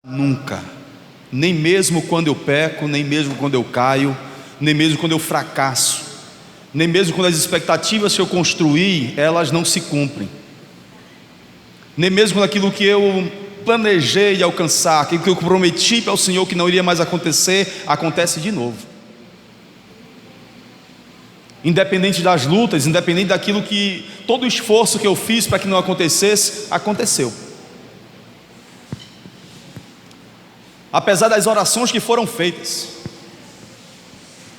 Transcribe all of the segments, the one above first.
Nunca, nem mesmo quando eu peco, nem mesmo quando eu caio, nem mesmo quando eu fracasso, nem mesmo quando as expectativas que eu construí, elas não se cumprem, nem mesmo quando aquilo que eu planejei alcançar, aquilo que eu prometi para o Senhor que não iria mais acontecer, acontece de novo. Independente das lutas, independente daquilo que, todo o esforço que eu fiz para que não acontecesse, aconteceu. Apesar das orações que foram feitas,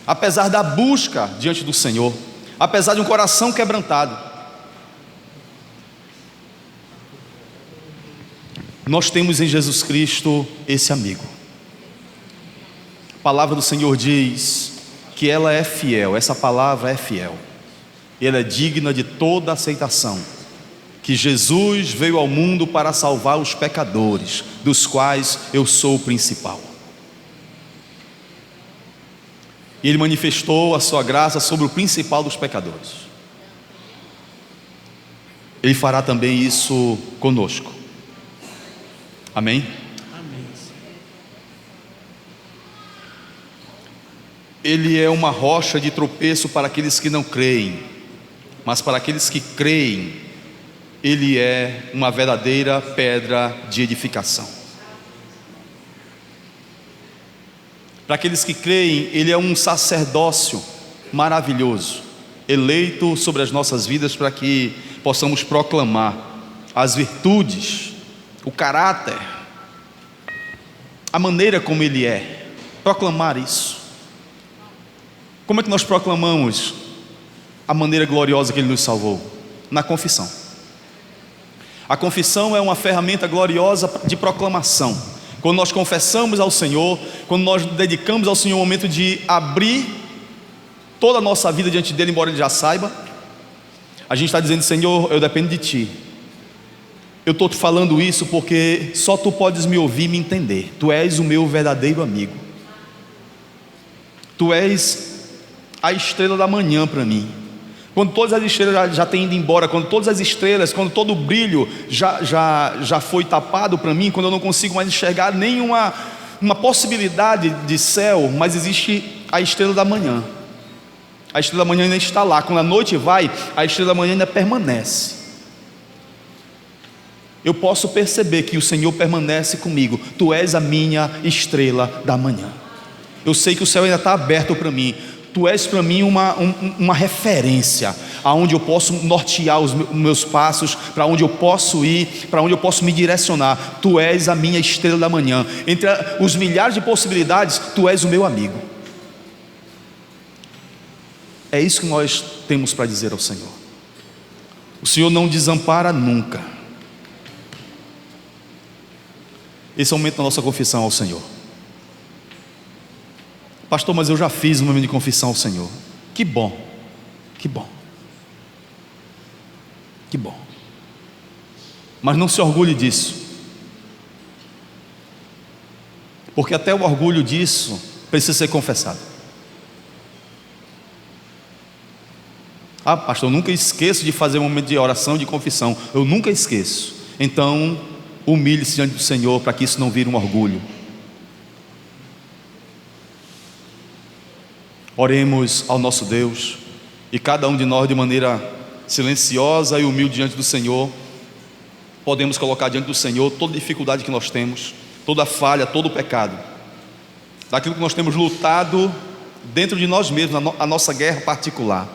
apesar da busca diante do Senhor, apesar de um coração quebrantado, nós temos em Jesus Cristo esse amigo. A palavra do Senhor diz que ela é fiel, essa palavra é fiel, ela é digna de toda aceitação, que Jesus veio ao mundo para salvar os pecadores, dos quais eu sou o principal. E Ele manifestou a sua graça sobre o principal dos pecadores. Ele fará também isso conosco. Amém? Amém. Ele é uma rocha de tropeço para aqueles que não creem, mas para aqueles que creem, Ele é uma verdadeira pedra de edificação. Para aqueles que creem, Ele é um sacerdócio maravilhoso, eleito sobre as nossas vidas para que possamos proclamar as virtudes, o caráter, a maneira como Ele é, proclamar isso. Como é que nós proclamamos a maneira gloriosa que Ele nos salvou? Na confissão. A confissão é uma ferramenta gloriosa de proclamação. Quando nós confessamos ao Senhor, quando nós dedicamos ao Senhor o momento de abrir toda a nossa vida diante dEle, embora Ele já saiba, a gente está dizendo: Senhor, eu dependo de Ti. Eu estou te falando isso porque só Tu podes me ouvir e me entender. Tu és o meu verdadeiro amigo. Tu és a estrela da manhã para mim. Quando todas as estrelas já têm ido embora, quando todas as estrelas, quando todo o brilho já foi tapado para mim, quando eu não consigo mais enxergar nenhuma possibilidade de céu, mas existe a estrela da manhã. A estrela da manhã ainda está lá. Quando a noite vai, a estrela da manhã ainda permanece. Eu posso perceber que o Senhor permanece comigo. Tu és a minha estrela da manhã. Eu sei que o céu ainda está aberto para mim. Tu és para mim uma referência, aonde eu posso nortear os meus passos, para onde eu posso ir, para onde eu posso me direcionar. Tu és a minha estrela da manhã. Entre os milhares de possibilidades, Tu és o meu amigo. É isso que nós temos para dizer ao Senhor. O Senhor não desampara nunca. Esse é o momento da nossa confissão ao Senhor. Pastor, mas eu já fiz um momento de confissão ao Senhor. Que bom, que bom, que bom. Mas não se orgulhe disso, porque até o orgulho disso precisa ser confessado. Ah, pastor, eu nunca esqueço de fazer um momento de oração, de confissão. Eu nunca esqueço. Então, humilhe-se diante do Senhor para que isso não vire um orgulho. Oremos ao nosso Deus, e cada um de nós, de maneira silenciosa e humilde diante do Senhor, podemos colocar diante do Senhor toda dificuldade que nós temos, toda falha, todo o pecado, daquilo que nós temos lutado dentro de nós mesmos, a nossa guerra particular.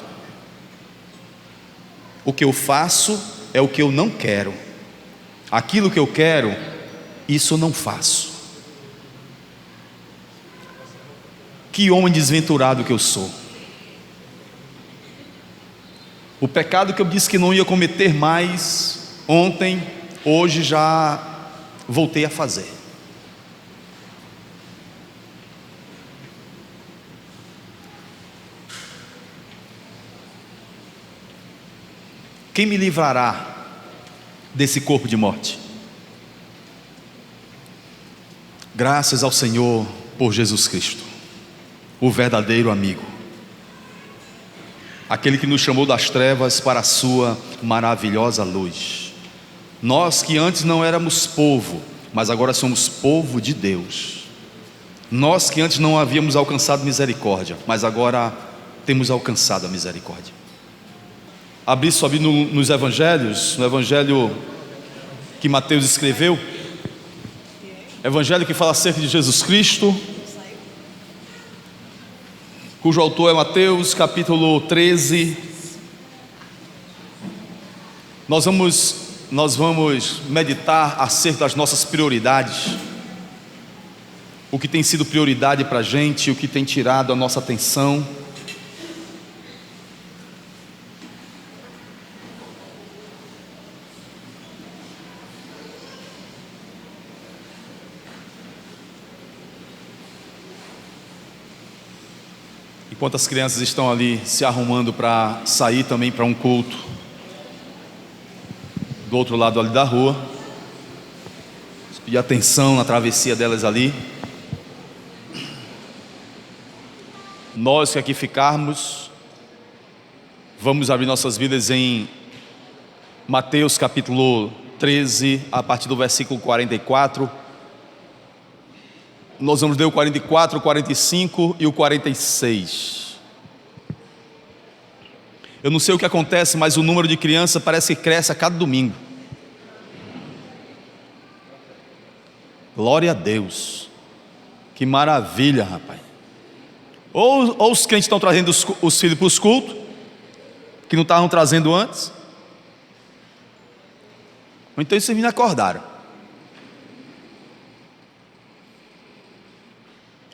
O que eu faço é o que eu não quero, aquilo que eu quero, isso eu não faço. Que homem desventurado que eu sou. O pecado que eu disse que não ia cometer mais ontem, hoje já voltei a fazer. Quem me livrará desse corpo de morte? Graças ao Senhor por Jesus Cristo, o verdadeiro amigo, aquele que nos chamou das trevas para a sua maravilhosa luz. Nós que antes não éramos povo, mas agora somos povo de Deus. Nós que antes não havíamos alcançado misericórdia, mas agora temos alcançado a misericórdia. Abri sua Bíblia nos Evangelhos, no Evangelho que Mateus escreveu, Evangelho que fala acerca de Jesus Cristo, cujo autor é Mateus, capítulo 13. Nós vamos meditar acerca das nossas prioridades, o que tem sido prioridade para a gente, o que tem tirado a nossa atenção. Enquanto as crianças estão ali se arrumando para sair também para um culto do outro lado ali da rua, pedir atenção na travessia delas ali. Nós que aqui ficarmos, vamos abrir nossas vidas em Mateus capítulo 13, a partir do versículo 44. Nós vamos ler o 44, o 45 e o 46. Eu não sei o que acontece, mas o número de crianças parece que cresce a cada domingo. Glória a Deus. Que maravilha, rapaz. Ou os crentes estão trazendo os filhos para os cultos, que não estavam trazendo antes, ou então esses meninos acordaram.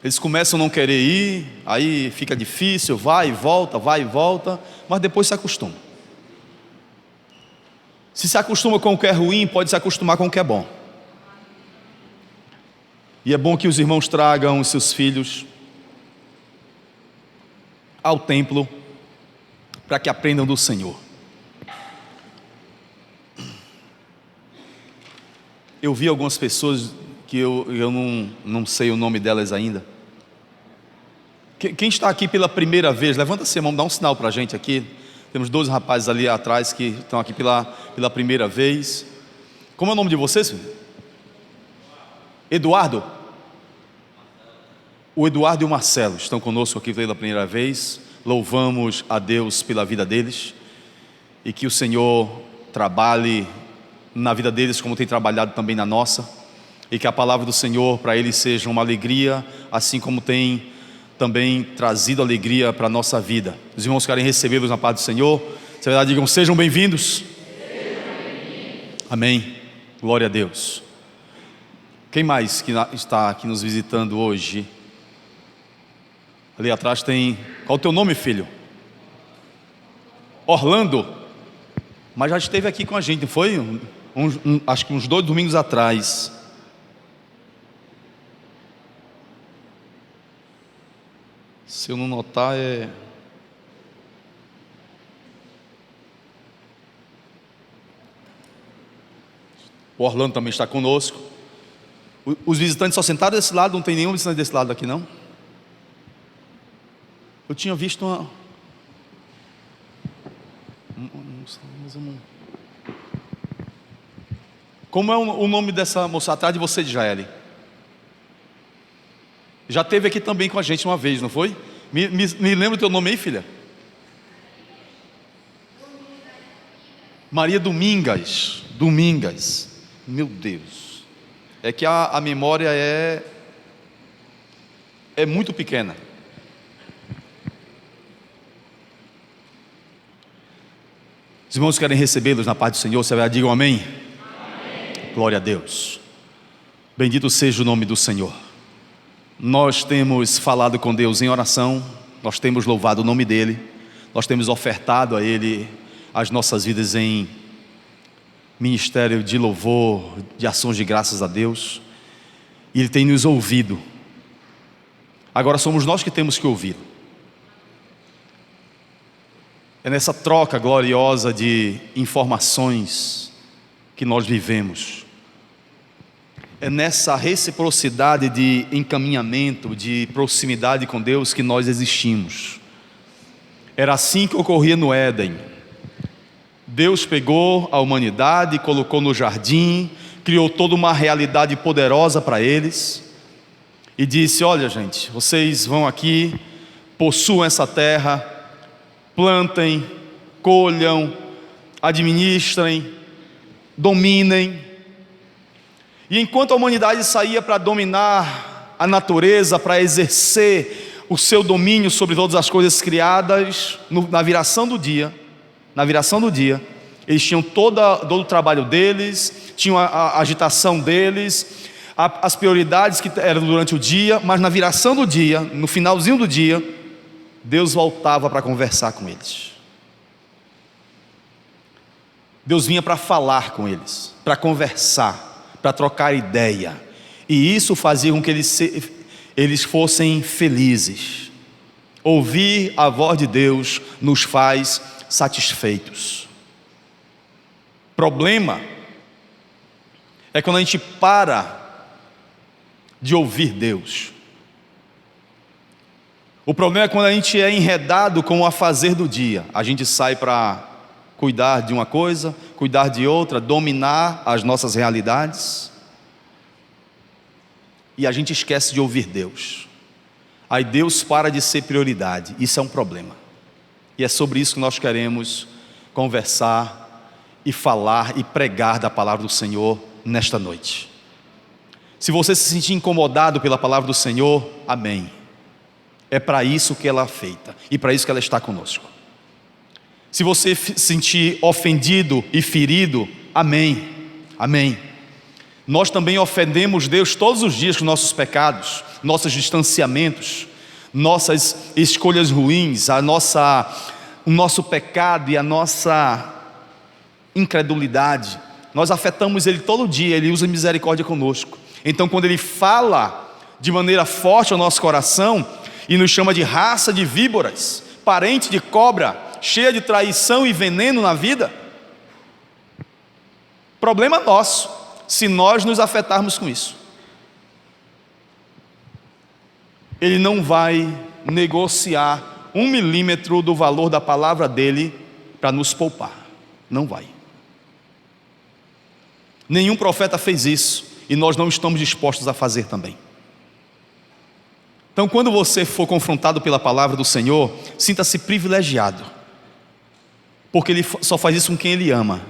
Eles começam a não querer ir, aí fica difícil, vai e volta, mas depois se acostuma. Se acostuma com o que é ruim, pode se acostumar com o que é bom. E é bom que os irmãos tragam os seus filhos ao templo, para que aprendam do Senhor. Eu vi algumas pessoas que eu não sei o nome delas ainda. Quem está aqui pela primeira vez, levanta a mão, dá um sinal para a gente aqui. Temos 12 rapazes ali atrás que estão aqui pela primeira vez. Como é o nome de vocês? Eduardo? O Eduardo e o Marcelo estão conosco aqui pela primeira vez. Louvamos a Deus pela vida deles, e que o Senhor trabalhe na vida deles como tem trabalhado também na nossa, e que a palavra do Senhor para eles seja uma alegria, assim como tem também trazido alegria para a nossa vida. Os irmãos querem recebê-los na paz do Senhor. Se é verdade, digam: sejam bem-vindos. Amém. Glória a Deus. Quem mais que está aqui nos visitando hoje? Ali atrás tem... Qual o teu nome, filho? Orlando. Mas já esteve aqui com a gente, não foi? Acho que uns 2 domingos atrás. Se eu não notar, o Orlando também está conosco. Os visitantes só sentaram desse lado, não tem nenhum visitante desse lado aqui, não? Eu tinha visto uma... Como é o nome dessa moça atrás de você, de Jaeli? Já esteve aqui também com a gente uma vez, não foi? Me lembra o teu nome aí, filha? Maria Domingas. Meu Deus. É que a memória é muito pequena. Os irmãos querem recebê-los na paz do Senhor. Você vai, digam amém? Amém. Glória a Deus. Bendito seja o nome do Senhor. Nós temos falado com Deus em oração, nós temos louvado o nome dEle, nós temos ofertado a Ele as nossas vidas em ministério de louvor, de ações de graças a Deus, e Ele tem nos ouvido. Agora somos nós que temos que ouvi-lo. É nessa troca gloriosa de informações que nós vivemos. É nessa reciprocidade de encaminhamento, de proximidade com Deus que nós existimos. Era assim que ocorria no Éden. Deus pegou a humanidade, colocou no jardim, criou toda uma realidade poderosa para eles e disse: olha, gente, vocês vão aqui, possuam essa terra, plantem, colham, administrem, dominem. E enquanto a humanidade saía para dominar a natureza, para exercer o seu domínio sobre todas as coisas criadas, na viração do dia, eles tinham todo o trabalho deles, tinham a agitação deles, as prioridades que eram durante o dia, mas na viração do dia, no finalzinho do dia, Deus voltava para conversar com eles. Deus vinha para falar com eles, para conversar, para trocar ideia, e isso fazia com que eles fossem felizes. Ouvir a voz de Deus nos faz satisfeitos. Problema é quando a gente para de ouvir Deus. O problema é quando a gente é enredado com o afazer do dia. A gente sai para cuidar de uma coisa, cuidar de outra, dominar as nossas realidades, e a gente esquece de ouvir Deus. Aí Deus para de ser prioridade. Isso é um problema. E é sobre isso que nós queremos conversar e falar e pregar da palavra do Senhor nesta noite. Se você se sentir incomodado pela palavra do Senhor, amém. É para isso que ela é feita e para isso que ela está conosco. Se você se sentir ofendido e ferido, amém, amém. Nós também ofendemos Deus todos os dias com nossos pecados, nossos distanciamentos, nossas escolhas ruins, o nosso pecado e a nossa incredulidade. Nós afetamos Ele todo dia, Ele usa misericórdia conosco. Então, quando Ele fala de maneira forte ao nosso coração e nos chama de raça de víboras, parente de cobra, cheia de traição e veneno na vida, problema nosso, se nós nos afetarmos com isso. Ele não vai negociar 1 milímetro do valor da palavra dele para nos poupar, não vai. Nenhum profeta fez isso, e nós não estamos dispostos a fazer também. Então, quando você for confrontado pela palavra do Senhor, sinta-se privilegiado, porque Ele só faz isso com quem Ele ama.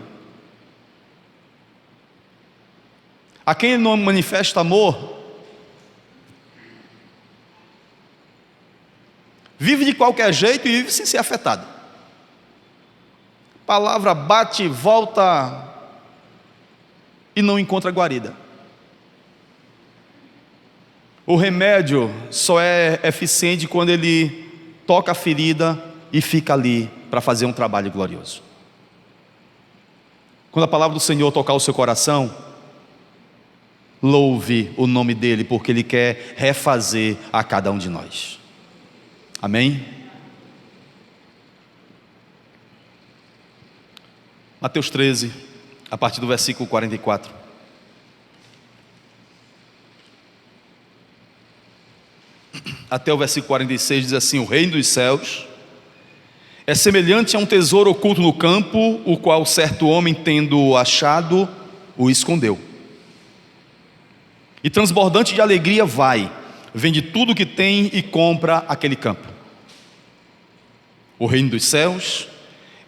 A quem Ele não manifesta amor, vive de qualquer jeito e vive sem ser afetado. A palavra bate, volta e não encontra guarida. O remédio só é eficiente quando ele toca a ferida e fica ali para fazer um trabalho glorioso. Quando a palavra do Senhor tocar o seu coração, louve o nome dEle, porque Ele quer refazer a cada um de nós. Amém? Mateus 13, a partir do versículo 44. Até o versículo 46 diz assim: o reino dos céus é semelhante a um tesouro oculto no campo, o qual certo homem, tendo achado, o escondeu. E transbordante de alegria vai, vende tudo o que tem e compra aquele campo. O reino dos céus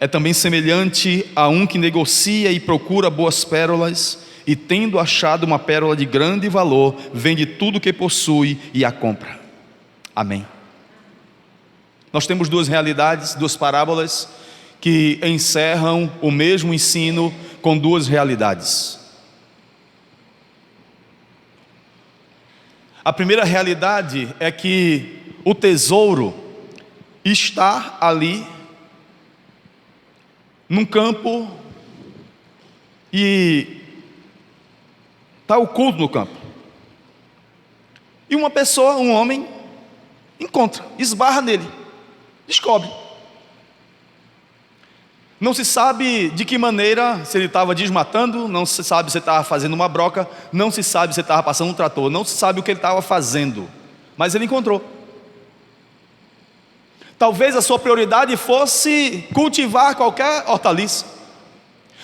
é também semelhante a um que negocia e procura boas pérolas, e tendo achado uma pérola de grande valor, vende tudo o que possui e a compra. Amém. Nós temos duas realidades, duas parábolas que encerram o mesmo ensino com duas realidades. A primeira realidade é que o tesouro está ali num campo e está oculto no campo. E uma pessoa, um homem, encontra, esbarra nele, descobre. Não se sabe de que maneira, se ele estava desmatando, não se sabe se ele estava fazendo uma broca, não se sabe se ele estava passando um trator, não se sabe o que ele estava fazendo, mas ele encontrou. Talvez a sua prioridade fosse cultivar qualquer hortaliça,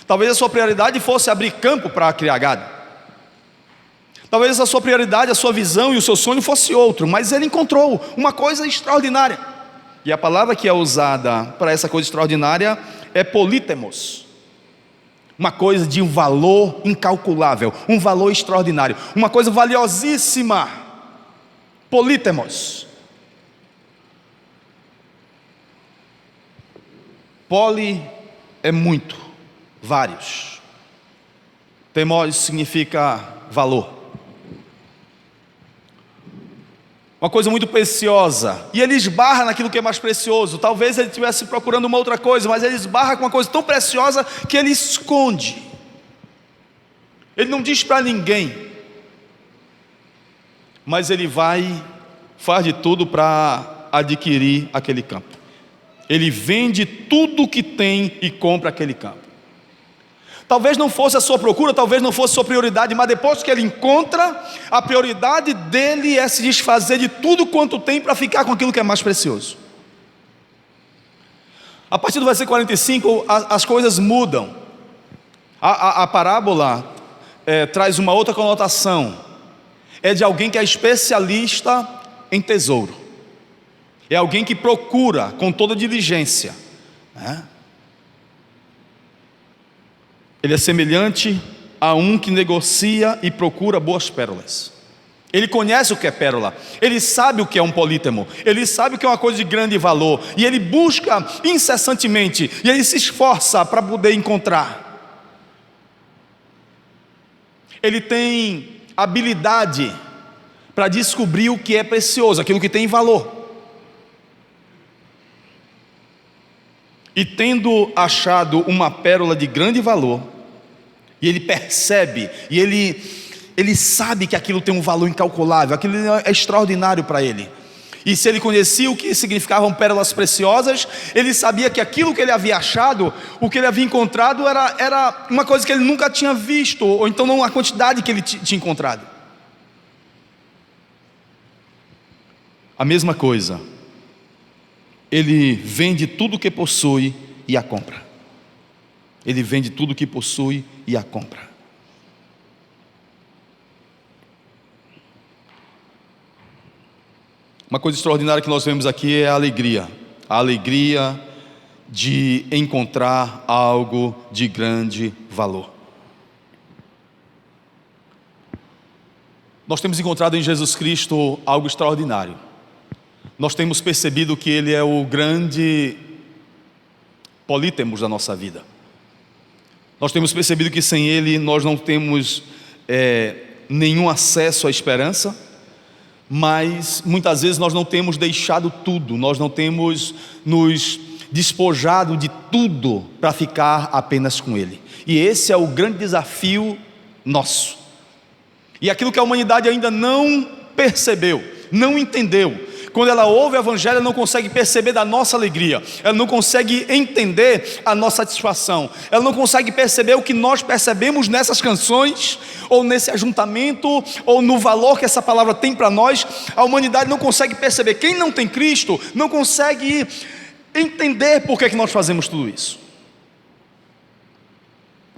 talvez a sua prioridade fosse abrir campo para criar gado, Talvez a sua prioridade, a sua visão e o seu sonho fosse outro, mas ele encontrou uma coisa extraordinária. E a palavra que é usada para essa coisa extraordinária é polítemos. Uma coisa de um valor incalculável, um valor extraordinário, uma coisa valiosíssima. Polítemos. Poli é muito, vários. Temos significa valor. Uma coisa muito preciosa. E ele esbarra naquilo que é mais precioso. Talvez ele estivesse procurando uma outra coisa, mas ele esbarra com uma coisa tão preciosa que ele esconde. Ele não diz para ninguém. Mas ele faz de tudo para adquirir aquele campo. Ele vende tudo o que tem e compra aquele campo. Talvez não fosse a sua procura, talvez não fosse a sua prioridade, mas depois que ele encontra, a prioridade dele é se desfazer de tudo quanto tem para ficar com aquilo que é mais precioso. A partir do versículo 45, as coisas mudam. A parábola traz uma outra conotação. É de alguém que é especialista em tesouro. É alguém que procura com toda diligência, né? Ele é semelhante a um que negocia e procura boas pérolas. Ele conhece o que é pérola, ele sabe o que é um polítemo, ele sabe o que é uma coisa de grande valor, e ele busca incessantemente, e ele se esforça para poder encontrar. Ele tem habilidade para descobrir o que é precioso, aquilo que tem valor. E tendo achado uma pérola de grande valor, e ele percebe, e ele sabe que aquilo tem um valor incalculável, aquilo é extraordinário para ele. E se ele conhecia o que significavam pérolas preciosas, ele sabia que aquilo que ele havia achado, o que ele havia encontrado era uma coisa que ele nunca tinha visto, ou então não a quantidade que ele tinha encontrado. A mesma coisa. Ele vende tudo o que possui e a compra. Ele vende tudo o que possui e a compra. Uma coisa extraordinária que nós vemos aqui é a alegria. A alegria de encontrar algo de grande valor. Nós temos encontrado em Jesus Cristo algo extraordinário. Nós temos percebido que Ele é o grande polítemos da nossa vida. Nós temos percebido que sem Ele nós não temos nenhum acesso à esperança, mas muitas vezes nós não temos deixado tudo, nós não temos nos despojado de tudo para ficar apenas com Ele. E esse é o grande desafio nosso. E aquilo que a humanidade ainda não percebeu, não entendeu, quando ela ouve o Evangelho, ela não consegue perceber da nossa alegria, ela não consegue entender a nossa satisfação, ela não consegue perceber o que nós percebemos nessas canções, ou nesse ajuntamento, ou no valor que essa palavra tem para nós. A humanidade não consegue perceber. Quem não tem Cristo não consegue entender por que nós fazemos tudo isso.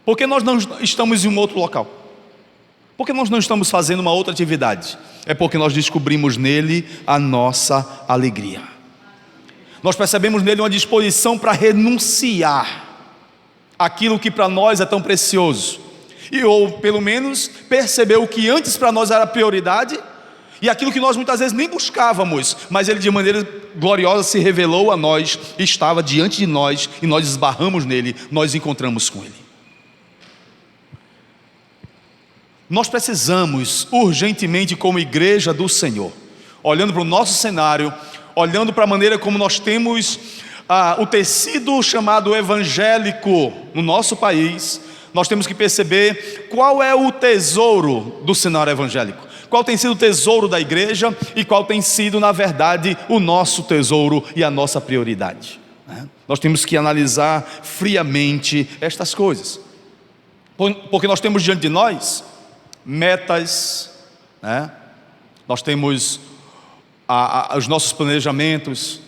Porque nós não estamos em um outro local. Porque nós não estamos fazendo uma outra atividade. É porque nós descobrimos nele a nossa alegria. Nós percebemos nele uma disposição para renunciar aquilo que para nós é tão precioso. Ou pelo menos perceber o que antes para nós era prioridade, e aquilo que nós muitas vezes nem buscávamos, mas ele de maneira gloriosa se revelou a nós, estava diante de nós, e nós esbarramos nele, nós encontramos com ele. Nós precisamos urgentemente, como igreja do Senhor, olhando para o nosso cenário, olhando para a maneira como nós temos o tecido chamado evangélico no nosso país, nós temos que perceber qual é o tesouro do cenário evangélico, qual tem sido o tesouro da igreja e qual tem sido, na verdade, o nosso tesouro e a nossa prioridade. Nós temos que analisar friamente estas coisas, porque nós temos diante de nós metas, né? Nós temos os nossos planejamentos,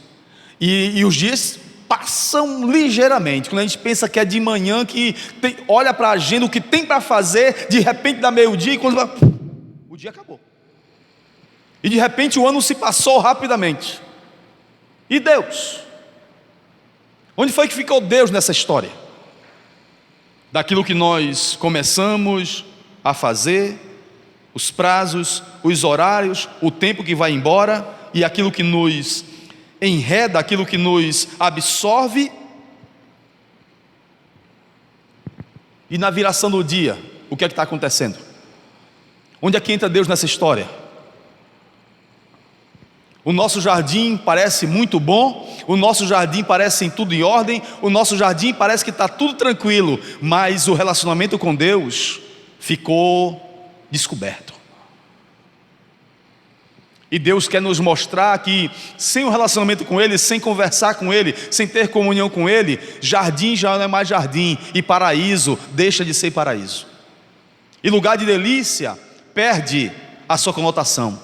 e os dias passam ligeiramente. Quando a gente pensa que é de manhã, que olha para a agenda, o que tem para fazer, de repente dá meio-dia, e quando O dia acabou. E de repente o ano se passou rapidamente. E Deus? Onde foi que ficou Deus nessa história? Daquilo que nós começamos a fazer, os prazos, os horários, o tempo que vai embora, e aquilo que nos enreda, aquilo que nos absorve. E na viração do dia, o que é que está acontecendo? Onde é que entra Deus nessa história? O nosso jardim parece muito bom, o nosso jardim parece tudo em ordem, o nosso jardim parece que está tudo tranquilo, mas o relacionamento com Deus ficou descoberto. E Deus quer nos mostrar que sem o relacionamento com Ele, sem conversar com Ele, sem ter comunhão com Ele, jardim já não é mais jardim, e paraíso deixa de ser paraíso. E lugar de delícia perde a sua conotação.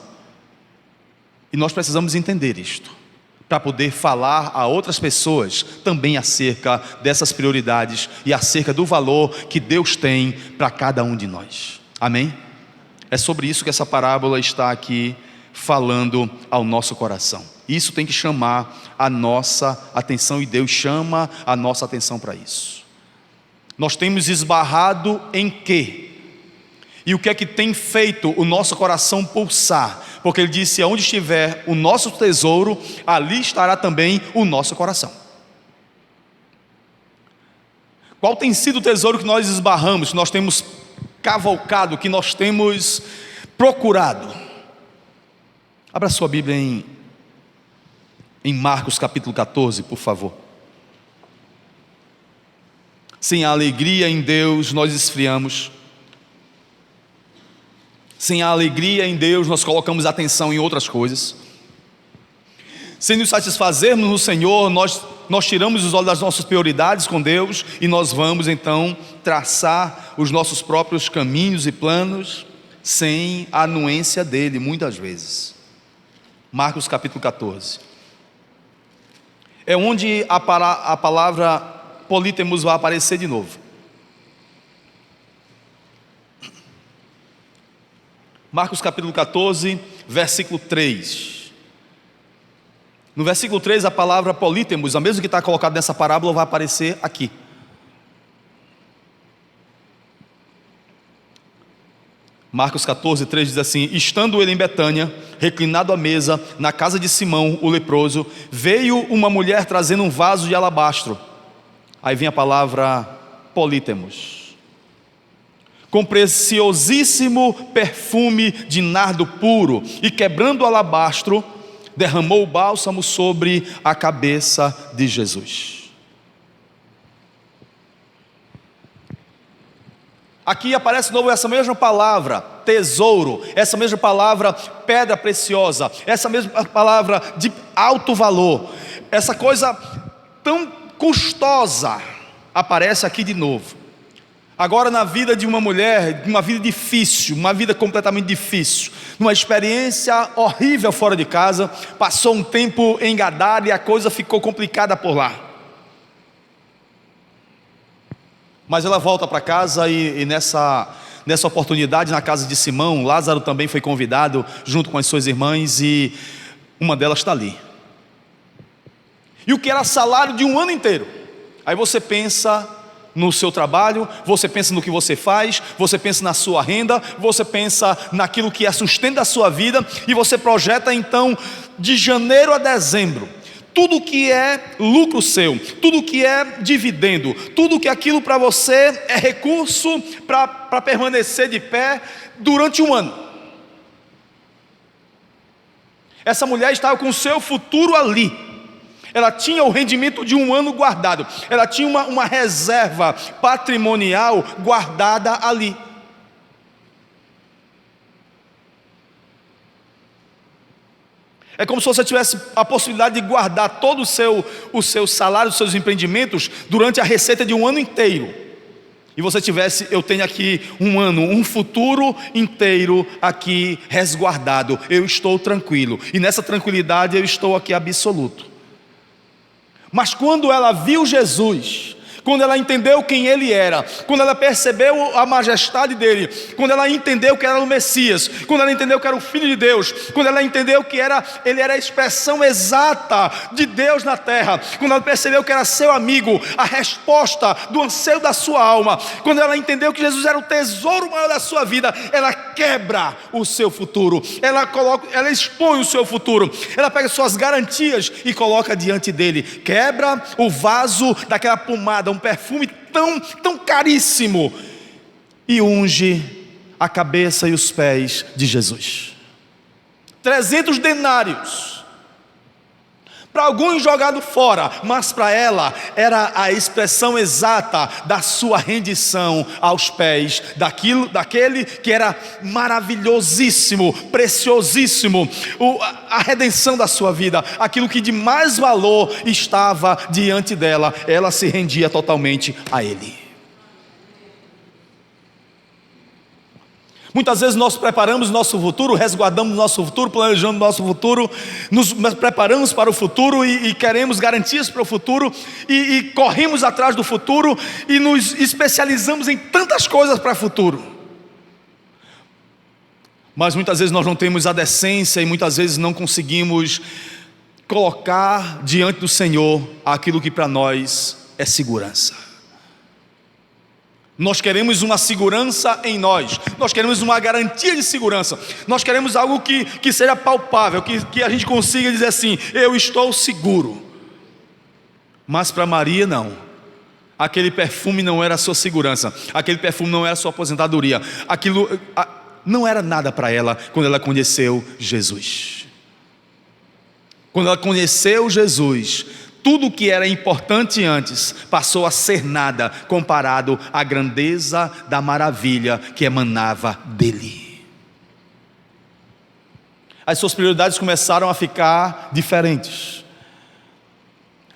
E nós precisamos entender isto, para poder falar a outras pessoas também acerca dessas prioridades e acerca do valor que Deus tem para cada um de nós. Amém? É sobre isso que essa parábola está aqui falando ao nosso coração. Isso tem que chamar a nossa atenção, e Deus chama a nossa atenção para isso. Nós temos esbarrado em quê? E o que é que tem feito o nosso coração pulsar? Porque Ele disse: onde estiver o nosso tesouro, ali estará também o nosso coração. Qual tem sido o tesouro que nós esbarramos, que nós temos cavalcado, que nós temos procurado? Abra sua Bíblia em Marcos capítulo 14, por favor. Sem a alegria em Deus nós esfriamos. Sem a alegria em Deus nós colocamos atenção em outras coisas. Sem nos satisfazermos no Senhor, nós tiramos os olhos das nossas prioridades com Deus, e nós vamos então traçar os nossos próprios caminhos e planos sem a anuência dEle, muitas vezes. Marcos capítulo 14 é onde a palavra polítemos vai aparecer de novo. Marcos capítulo 14, versículo 3. No versículo 3, a palavra polítemos, a mesma que está colocada nessa parábola, vai aparecer aqui. Marcos 14, 3 diz assim: estando ele em Betânia, reclinado à mesa, na casa de Simão, o leproso, veio uma mulher trazendo um vaso de alabastro. Aí vem a palavra polítemos, com preciosíssimo perfume de nardo puro, e quebrando o alabastro, derramou o bálsamo sobre a cabeça de Jesus. Aqui aparece de novo essa mesma palavra, tesouro, essa mesma palavra, pedra preciosa, essa mesma palavra de alto valor, essa coisa tão custosa, aparece aqui de novo. Agora na vida de uma mulher, uma vida difícil, uma vida completamente difícil, uma experiência horrível fora de casa, passou um tempo em Gadara e a coisa ficou complicada por lá. Mas ela volta para casa e nessa oportunidade, na casa de Simão, Lázaro também foi convidado junto com as suas irmãs, e uma delas está ali. E o que era salário de um ano inteiro? Aí você pensa no seu trabalho, você pensa no que você faz, você pensa na sua renda, você pensa naquilo que é sustento da sua vida, e você projeta então de janeiro a dezembro tudo que é lucro seu, tudo que é dividendo, tudo que aquilo para você é recurso para permanecer de pé durante um ano. Essa mulher estava com o seu futuro ali. Ela tinha o rendimento de um ano guardado. Ela tinha uma reserva patrimonial guardada ali. É como se você tivesse a possibilidade de guardar todo o seu salário, os seus empreendimentos durante a receita de um ano inteiro. E você tivesse: eu tenho aqui um ano, um futuro inteiro aqui resguardado. Eu estou tranquilo. E nessa tranquilidade eu estou aqui absoluto. Mas quando ela viu Jesus, quando ela entendeu quem ele era, quando ela percebeu a majestade dele, quando ela entendeu que era o Messias, quando ela entendeu que era o Filho de Deus, quando ela entendeu que ele era a expressão exata de Deus na terra, quando ela percebeu que era seu amigo, a resposta do anseio da sua alma, quando ela entendeu que Jesus era o tesouro maior da sua vida, ela quebra o seu futuro, ela expõe o seu futuro, ela pega suas garantias e coloca diante dele, quebra o vaso daquela pomada, um perfume tão caríssimo, e unge a cabeça e os pés de Jesus. 300 denários, para alguns jogado fora, mas para ela era a expressão exata da sua rendição aos pés daquele que era maravilhosíssimo, preciosíssimo, a redenção da sua vida, aquilo que de mais valor estava diante dela, ela se rendia totalmente a ele. Muitas vezes nós preparamos nosso futuro, resguardamos nosso futuro, planejamos nosso futuro, nos preparamos para o futuro e queremos garantias para o futuro e corremos atrás do futuro e nos especializamos em tantas coisas para o futuro. Mas muitas vezes nós não temos a decência e muitas vezes não conseguimos colocar diante do Senhor aquilo que para nós é segurança. Nós queremos uma segurança em nós, nós queremos uma garantia de segurança, nós queremos algo que seja palpável, que a gente consiga dizer assim: eu estou seguro. Mas para Maria não, aquele perfume não era a sua segurança, aquele perfume não era a sua aposentadoria, aquilo não era nada para ela quando ela conheceu Jesus. Quando ela conheceu Jesus, tudo que era importante antes passou a ser nada comparado à grandeza da maravilha que emanava dele. As suas prioridades começaram a ficar diferentes.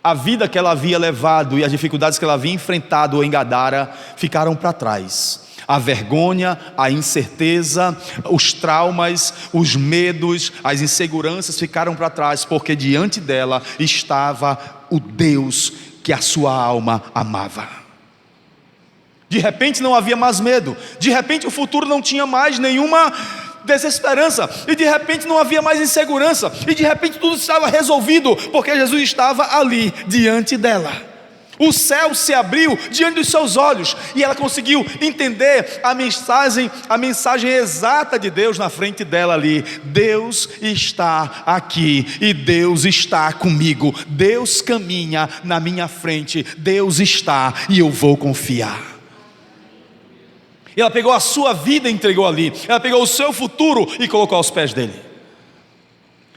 A vida que ela havia levado e as dificuldades que ela havia enfrentado em Gadara ficaram para trás. A vergonha, a incerteza, os traumas, os medos, as inseguranças ficaram para trás, porque diante dela estava o Deus que a sua alma amava. De repente não havia mais medo, de repente o futuro não tinha mais nenhuma desesperança, e de repente não havia mais insegurança, e de repente tudo estava resolvido, porque Jesus estava ali diante dela. O céu se abriu diante dos seus olhos e ela conseguiu entender a mensagem exata de Deus na frente dela ali. Deus está aqui e Deus está comigo. Deus caminha na minha frente. Deus está e eu vou confiar. E ela pegou a sua vida e entregou ali. Ela pegou o seu futuro e colocou aos pés dele.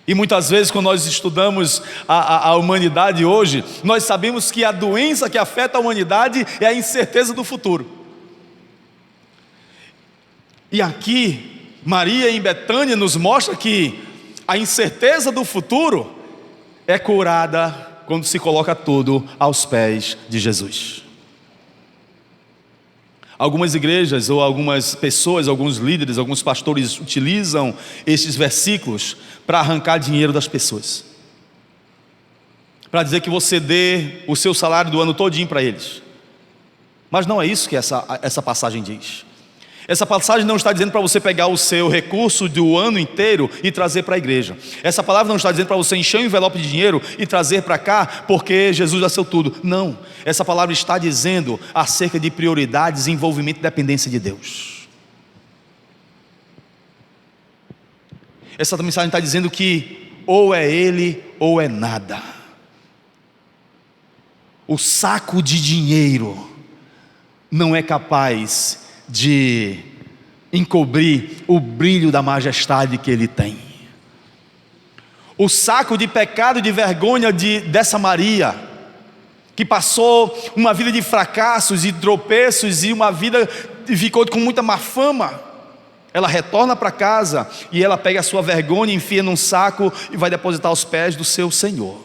E muitas vezes quando nós estudamos a humanidade hoje, nós sabemos que a doença que afeta a humanidade é a incerteza do futuro. E aqui, Maria em Betânia nos mostra que a incerteza do futuro é curada quando se coloca tudo aos pés de Jesus. Algumas igrejas ou algumas pessoas, alguns líderes, alguns pastores utilizam esses versículos para arrancar dinheiro das pessoas, para dizer que você dê o seu salário do ano todinho para eles. Mas não é isso que essa passagem diz. Essa passagem não está dizendo para você pegar o seu recurso do ano inteiro e trazer para a igreja. Essa palavra não está dizendo para você encher um envelope de dinheiro e trazer para cá porque Jesus já seu tudo. Não, essa palavra está dizendo acerca de prioridades, envolvimento e dependência de Deus. Essa mensagem está dizendo que ou é Ele ou é nada. O saco de dinheiro não é capaz de encobrir o brilho da majestade que Ele tem. O saco de pecado e de vergonha dessa Maria, que passou uma vida de fracassos e tropeços e uma vida que ficou com muita má fama, ela retorna para casa e ela pega a sua vergonha, enfia num saco e vai depositar aos pés do seu Senhor,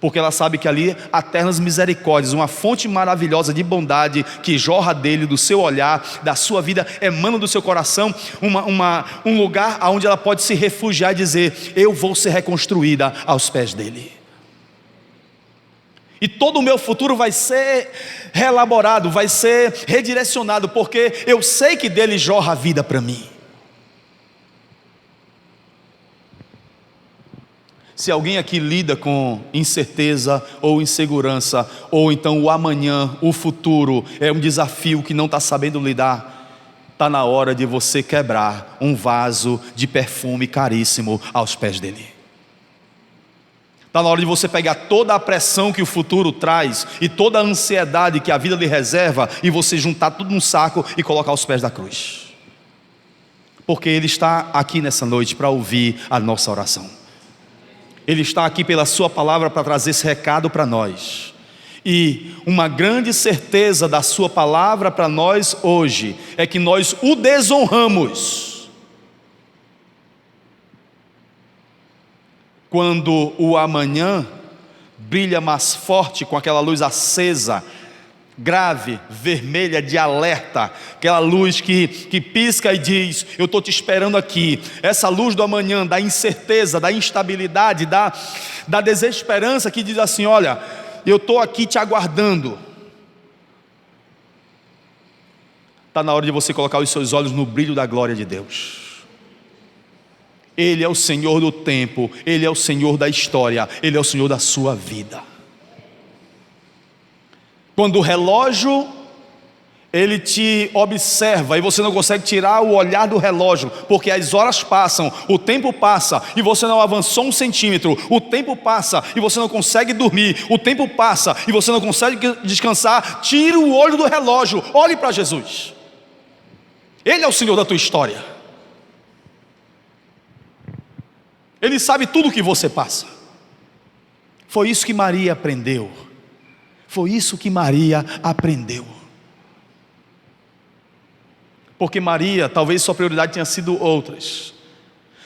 porque ela sabe que ali há ternas misericórdias, uma fonte maravilhosa de bondade que jorra dele, do seu olhar, da sua vida, emana do seu coração, um lugar onde ela pode se refugiar e dizer: eu vou ser reconstruída aos pés dele. E todo o meu futuro vai ser reelaborado, vai ser redirecionado, porque eu sei que dele jorra a vida para mim. Se alguém aqui lida com incerteza ou insegurança, ou então o amanhã, o futuro, é um desafio que não está sabendo lidar, está na hora de você quebrar um vaso de perfume caríssimo aos pés dele. Está na hora de você pegar toda a pressão que o futuro traz e toda a ansiedade que a vida lhe reserva e você juntar tudo num saco e colocar aos pés da cruz. Porque Ele está aqui nessa noite para ouvir a nossa oração. Ele está aqui pela sua palavra para trazer esse recado para nós. E uma grande certeza da sua palavra para nós hoje é que nós o desonramos quando o amanhã brilha mais forte com aquela luz acesa, grave, vermelha, de alerta, aquela luz que pisca e diz: eu estou te esperando aqui. Essa luz do amanhã, da incerteza, da instabilidade, da desesperança, que diz assim: olha, eu estou aqui te aguardando. Está na hora de você colocar os seus olhos no brilho da glória de Deus. Ele é o Senhor do tempo, Ele é o Senhor da história, Ele é o Senhor da sua vida. Quando o relógio, ele te observa e você não consegue tirar o olhar do relógio, porque as horas passam, o tempo passa e você não avançou 1 centímetro, o tempo passa e você não consegue dormir, o tempo passa e você não consegue descansar, tira o olho do relógio, olhe para Jesus. Ele é o Senhor da tua história. Ele sabe tudo o que você passa. Foi isso que Maria aprendeu. Foi isso que Maria aprendeu. Porque Maria, talvez sua prioridade tenha sido outras.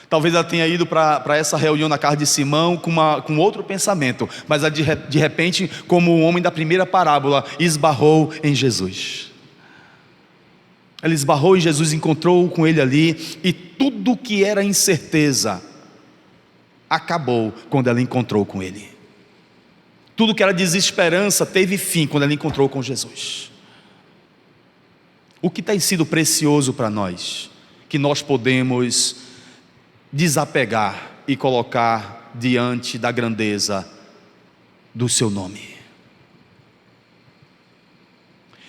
Talvez ela tenha ido para essa reunião na casa de Simão com outro pensamento. Mas ela de repente, como o homem da primeira parábola, esbarrou em Jesus. Ela esbarrou em Jesus, encontrou com ele ali. E tudo que era incerteza acabou quando ela encontrou com ele. Tudo que era desesperança teve fim quando ela encontrou com Jesus. O que tem sido precioso para nós, que nós podemos desapegar e colocar diante da grandeza do seu nome?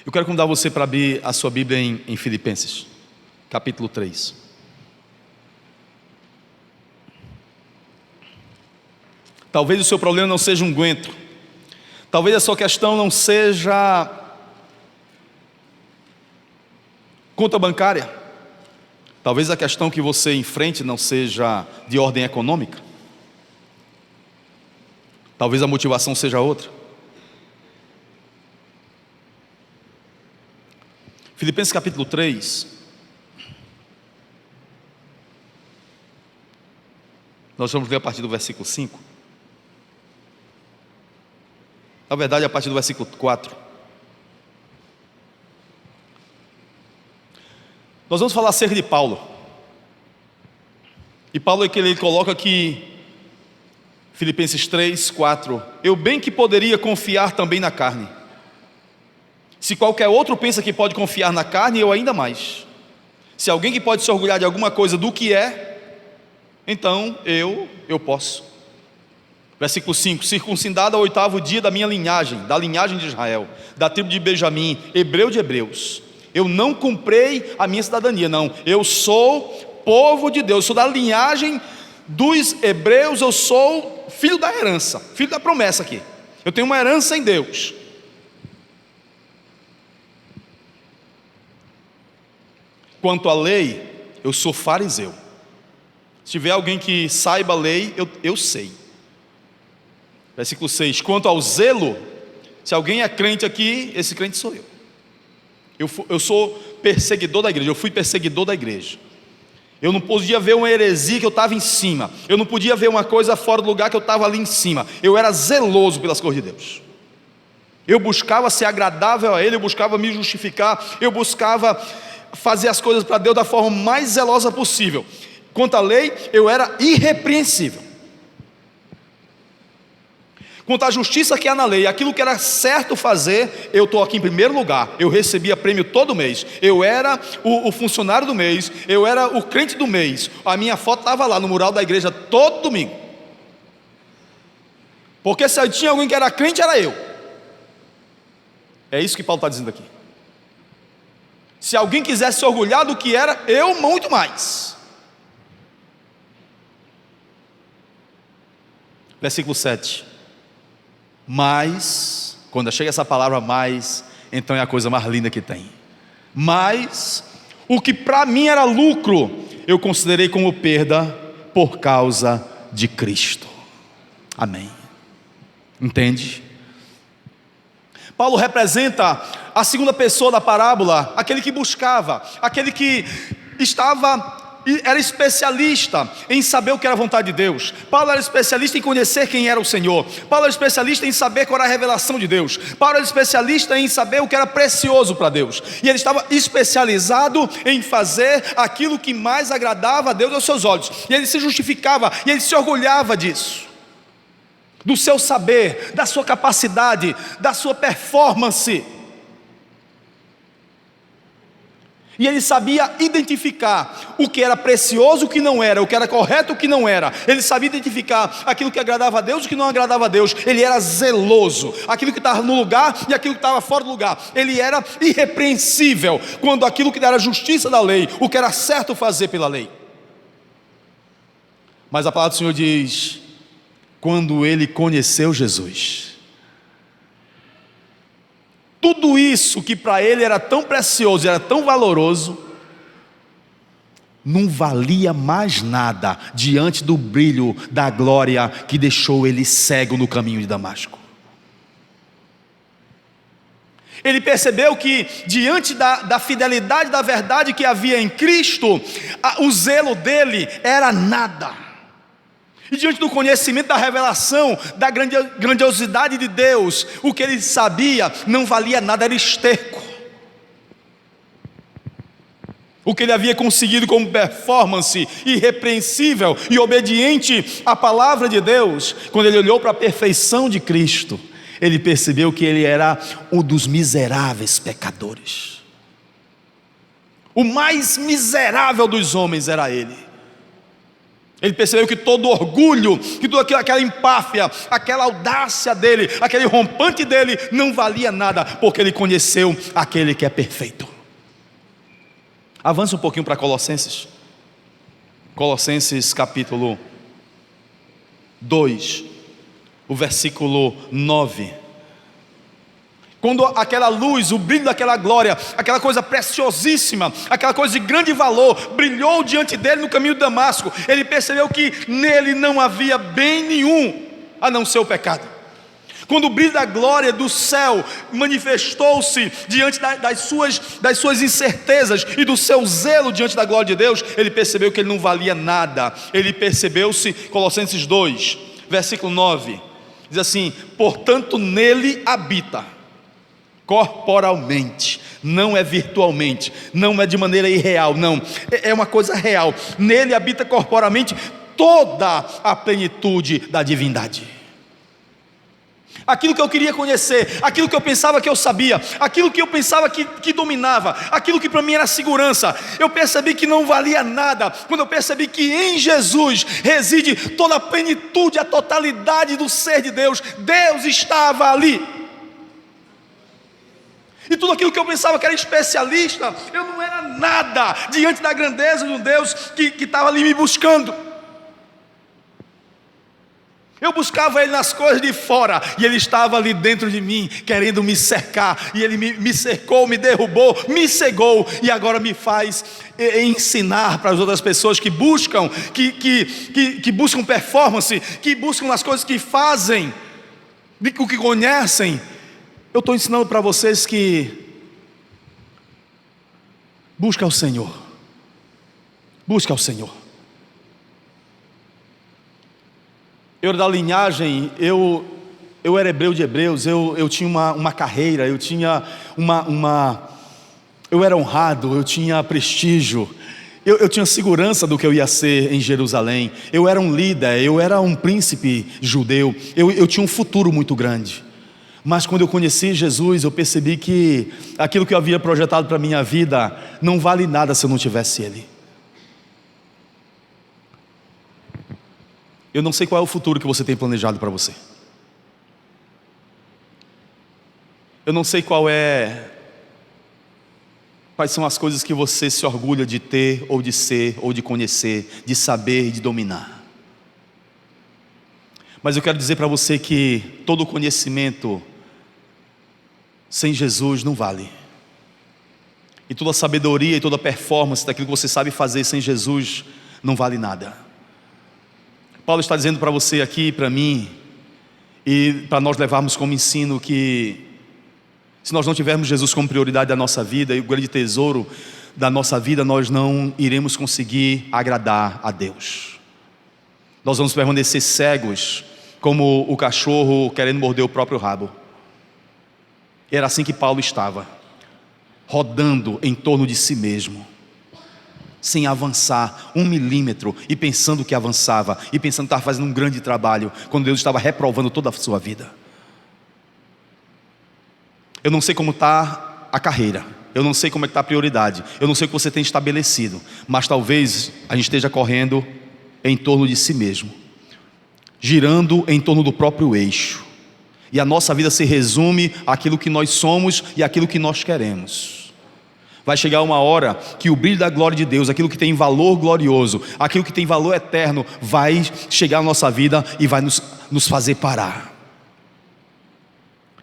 Eu quero convidar você para abrir a sua Bíblia em Filipenses, capítulo 3. Talvez o seu problema não seja um unguento. Talvez a sua questão não seja conta bancária. Talvez a questão que você enfrente não seja de ordem econômica. Talvez a motivação seja outra. Filipenses capítulo 3. Nós vamos ler a partir do versículo 5. Na verdade, a partir do versículo 4. Nós vamos falar acerca de Paulo. E Paulo é que ele coloca aqui, Filipenses 3, 4. Eu bem que poderia confiar também na carne. Se qualquer outro pensa que pode confiar na carne, eu ainda mais. Se alguém que pode se orgulhar de alguma coisa do que é, então eu posso. Versículo 5, circuncidado ao 8º dia da minha linhagem, da linhagem de Israel, da tribo de Benjamim, hebreu de hebreus. Eu não comprei a minha cidadania, não. Eu sou povo de Deus, eu sou da linhagem dos hebreus, eu sou filho da herança, filho da promessa aqui. Eu tenho uma herança em Deus. Quanto à lei, eu sou fariseu. Se tiver alguém que saiba a lei, eu sei. Versículo 6, quanto ao zelo, se alguém é crente aqui, esse crente sou eu. Eu sou perseguidor da igreja, eu fui perseguidor da igreja. Eu não podia ver uma heresia que eu estava em cima. Eu não podia ver uma coisa fora do lugar que eu estava ali em cima. Eu era zeloso pelas coisas de Deus. Eu buscava ser agradável a Ele, eu buscava me justificar, eu buscava fazer as coisas para Deus da forma mais zelosa possível. Quanto à lei, eu era irrepreensível. quanto à justiça que há na lei, aquilo que era certo fazer, eu estou aqui em primeiro lugar. Eu recebia prêmio todo mês, eu era o funcionário do mês, eu era o crente do mês. A minha foto estava lá no mural da igreja todo domingo, porque se tinha alguém que era crente, era eu. É isso que Paulo está dizendo aqui. Se alguém quisesse se orgulhar do que era, eu muito mais. Versículo 7. Mas, quando chega essa palavra mais, então é a coisa mais linda que tem. Mas, o que para mim era lucro, eu considerei como perda por causa de Cristo. Amém. Entende? Paulo representa a segunda pessoa da parábola, aquele que buscava, aquele que era especialista em saber o que era a vontade de Deus. Paulo era especialista em conhecer quem era o Senhor. Paulo era especialista em saber qual era a revelação de Deus. Paulo era especialista em saber o que era precioso para Deus. E ele estava especializado em fazer aquilo que mais agradava a Deus aos seus olhos. E ele se justificava, e ele se orgulhava disso, do seu saber, da sua capacidade, da sua performance. E ele sabia identificar o que era precioso, o que não era, o que era correto, o que não era. Ele sabia identificar aquilo que agradava a Deus, o que não agradava a Deus. Ele era zeloso, aquilo que estava no lugar e aquilo que estava fora do lugar. Ele era irrepreensível quando aquilo que era justiça da lei, o que era certo fazer pela lei. Mas a palavra do Senhor diz: quando ele conheceu Jesus, tudo isso que para ele era tão precioso, era tão valoroso, não valia mais nada diante do brilho da glória que deixou ele cego no caminho de Damasco. Ele percebeu que diante da fidelidade da verdade que havia em Cristo, o zelo dele era nada. E diante do conhecimento da revelação, da grandiosidade de Deus, o que ele sabia não valia nada, era esterco. O que ele havia conseguido como performance irrepreensível e obediente à palavra de Deus, quando ele olhou para a perfeição de Cristo, ele percebeu que ele era um dos miseráveis pecadores. O mais miserável dos homens era ele. Ele percebeu que todo orgulho, que toda aquela empáfia, aquela audácia dele, aquele rompante dele não valia nada, porque ele conheceu aquele que é perfeito. Avança um pouquinho para Colossenses. Colossenses capítulo 2, o versículo 9. Quando aquela luz, o brilho daquela glória, aquela coisa preciosíssima, aquela coisa de grande valor, brilhou diante dele no caminho de Damasco, ele percebeu que nele não havia bem nenhum, a não ser o pecado. Quando o brilho da glória do céu manifestou-se diante das suas incertezas e do seu zelo diante da glória de Deus, ele percebeu que ele não valia nada. Ele percebeu-se, Colossenses 2, versículo 9, diz assim: portanto nele habita corporalmente, não é virtualmente, não é de maneira irreal, não, é uma coisa real. Nele habita corporalmente toda a plenitude da divindade. Aquilo que eu queria conhecer, aquilo que eu pensava que eu sabia, aquilo que eu pensava que dominava, aquilo que para mim era segurança, eu percebi que não valia nada, quando eu percebi que em Jesus reside toda a plenitude, a totalidade do ser de Deus. Deus estava ali. E tudo aquilo que eu pensava que era especialista, eu não era nada diante da grandeza de um Deus que estava ali me buscando. Eu buscava Ele nas coisas de fora, e Ele estava ali dentro de mim, querendo me cercar, e Ele me cercou, me derrubou, me cegou, e agora me faz ensinar para as outras pessoas que buscam, que buscam performance, que buscam nas coisas que fazem, o que conhecem. Eu estou ensinando para vocês que busca o Senhor, busca o Senhor. Eu era da linhagem, eu era hebreu de hebreus, eu tinha uma carreira, eu tinha eu era honrado, eu tinha prestígio, Eu tinha segurança do que eu ia ser em Jerusalém. Eu era um líder, eu era um príncipe judeu. Eu tinha um futuro muito grande. Mas quando eu conheci Jesus, eu percebi que aquilo que eu havia projetado para a minha vida não vale nada se eu não tivesse Ele. Eu não sei qual é o futuro que você tem planejado para você. Eu não sei quais são as coisas que você se orgulha de ter, ou de ser, ou de conhecer, de saber e de dominar. Mas eu quero dizer para você que todo conhecimento sem Jesus não vale. E toda sabedoria e toda performance daquilo que você sabe fazer sem Jesus não vale nada. Paulo está dizendo para você aqui, para mim, e para nós levarmos como ensino que se nós não tivermos Jesus como prioridade da nossa vida e o grande tesouro da nossa vida, nós não iremos conseguir agradar a Deus. Nós vamos permanecer cegos como o cachorro querendo morder o próprio rabo. E era assim que Paulo estava, rodando em torno de si mesmo, sem avançar 1 milímetro, e pensando que avançava, e pensando que estava fazendo um grande trabalho, quando Deus estava reprovando toda a sua vida. Eu não sei como está a carreira, eu não sei como é que está a prioridade, eu não sei o que você tem estabelecido, mas talvez a gente esteja correndo em torno de si mesmo, girando em torno do próprio eixo, e a nossa vida se resume àquilo que nós somos e àquilo que nós queremos. Vai chegar uma hora que o brilho da glória de Deus, aquilo que tem valor glorioso, aquilo que tem valor eterno, vai chegar na nossa vida e vai nos fazer parar.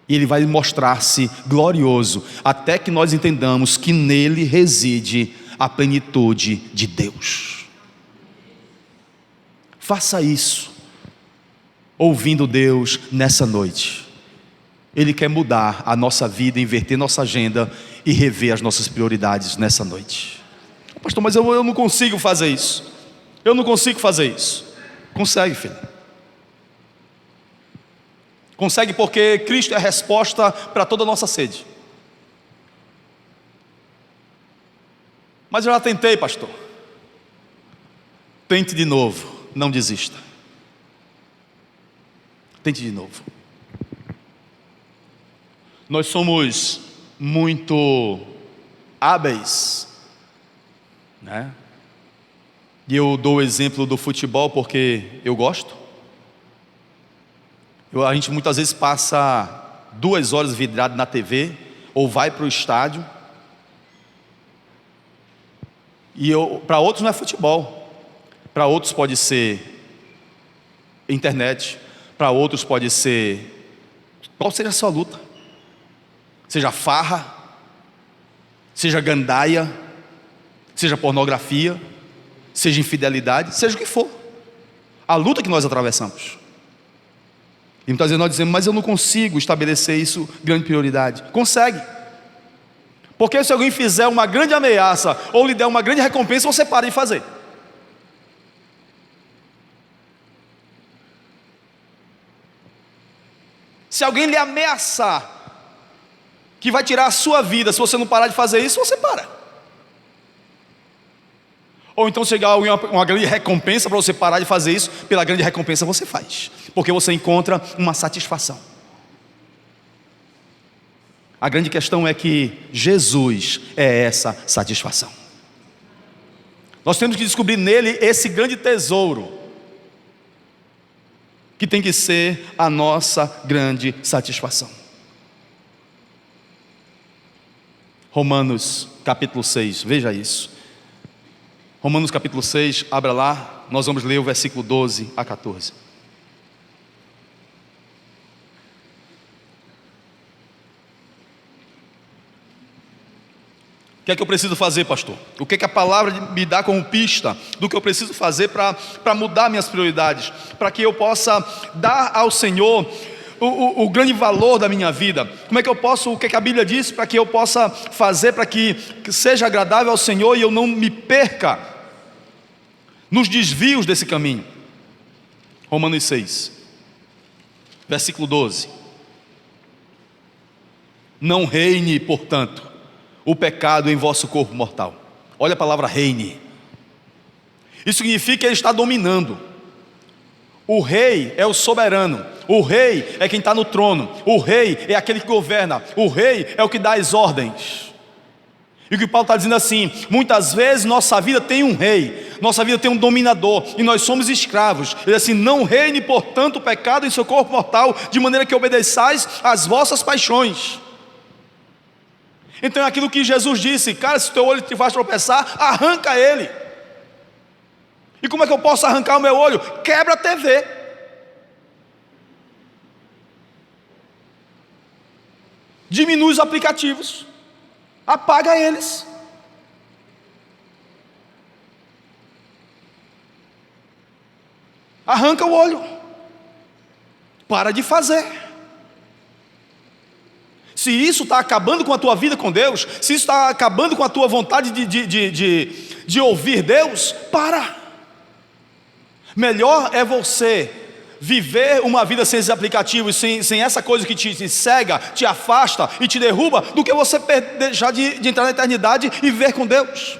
E Ele vai mostrar-se glorioso, até que nós entendamos que nele reside a plenitude de Deus. Faça isso, ouvindo Deus nessa noite. Ele quer mudar a nossa vida, inverter nossa agenda e rever as nossas prioridades nessa noite. Pastor, mas eu não consigo fazer isso. Eu não consigo fazer isso. Consegue, filho. Consegue, porque Cristo é a resposta para toda a nossa sede. Mas eu já tentei, pastor. Tente de novo, não desista. Tente de novo. Nós somos muito hábeis, né? E eu dou o exemplo do futebol porque eu gosto. A gente muitas vezes passa 2 horas vidrado na TV, ou vai para o estádio, e para outros não é futebol, para outros pode ser internet, para outros pode ser, qual seja a sua luta, seja farra, seja gandaia, seja pornografia, seja infidelidade, seja o que for, a luta que nós atravessamos. E muitas vezes nós dizemos, mas eu não consigo estabelecer isso grande prioridade. Consegue. Porque se alguém fizer uma grande ameaça, ou lhe der uma grande recompensa, você para de fazer. Se alguém lhe ameaçar que vai tirar a sua vida, se você não parar de fazer isso, você para. Ou então chegar uma grande recompensa para você parar de fazer isso, pela grande recompensa você faz, porque você encontra uma satisfação. A grande questão é que Jesus é essa satisfação. Nós temos que descobrir nele esse grande tesouro, que tem que ser a nossa grande satisfação. Romanos capítulo 6, veja isso. Romanos capítulo 6, abra lá, nós vamos ler o versículo 12 a 14. O que é que eu preciso fazer, pastor? O que é que a palavra me dá como pista do que eu preciso fazer para mudar minhas prioridades? Para que eu possa dar ao Senhor o grande valor da minha vida. Como é que eu posso, o que é que a Bíblia diz para que eu possa fazer para que seja agradável ao Senhor e eu não me perca nos desvios desse caminho? Romanos 6, versículo 12. Não reine, portanto, o pecado em vosso corpo mortal. Olha a palavra reine. Isso significa que ele está dominando. O rei é o soberano, o rei é quem está no trono, o rei é aquele que governa, o rei é o que dá as ordens. E o que Paulo está dizendo assim: muitas vezes nossa vida tem um rei, nossa vida tem um dominador, e nós somos escravos. Ele diz assim: não reine portanto o pecado em seu corpo mortal, de maneira que obedeçais às vossas paixões. Então é aquilo que Jesus disse: cara, se o teu olho te faz tropeçar, arranca ele. E como é que eu posso arrancar o meu olho? Quebra a TV. Diminui os aplicativos. Apaga eles. Arranca o olho. Para de fazer. Se isso está acabando com a tua vida com Deus, se isso está acabando com a tua vontade de ouvir Deus, para. Melhor é você viver uma vida sem esses aplicativos, sem essa coisa que te cega, te afasta e te derruba, do que você deixar de entrar na eternidade e viver com Deus.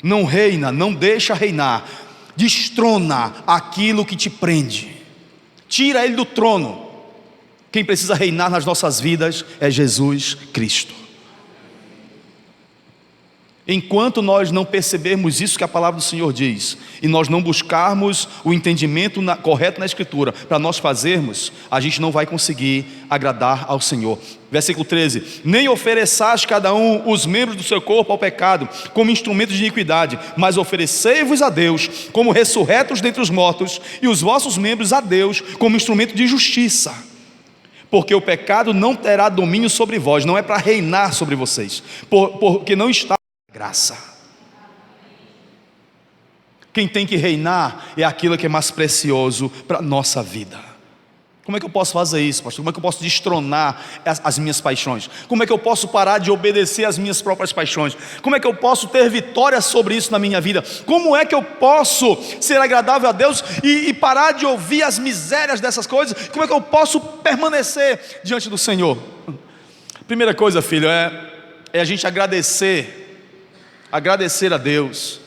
Não reina, não deixa reinar, destrona aquilo que te prende, tira ele do trono. Quem precisa reinar nas nossas vidas é Jesus Cristo. Enquanto nós não percebermos isso que a palavra do Senhor diz, e nós não buscarmos o entendimento correto na Escritura, para nós fazermos, a gente não vai conseguir agradar ao Senhor. Versículo 13: nem ofereçais cada um os membros do seu corpo ao pecado, como instrumentos de iniquidade, mas oferecei-vos a Deus, como ressurretos dentre os mortos, e os vossos membros a Deus, como instrumento de justiça. Porque o pecado não terá domínio sobre vós, não é para reinar sobre vocês, porque não está graça. Quem tem que reinar é aquilo que é mais precioso para a nossa vida. Como é que eu posso fazer isso, pastor? Como é que eu posso destronar as minhas paixões? Como é que eu posso parar de obedecer às minhas próprias paixões? Como é que eu posso ter vitória sobre isso na minha vida? Como é que eu posso ser agradável a Deus e parar de ouvir as misérias dessas coisas? Como é que eu posso permanecer diante do Senhor? Primeira coisa, filho, é a gente agradecer a Deus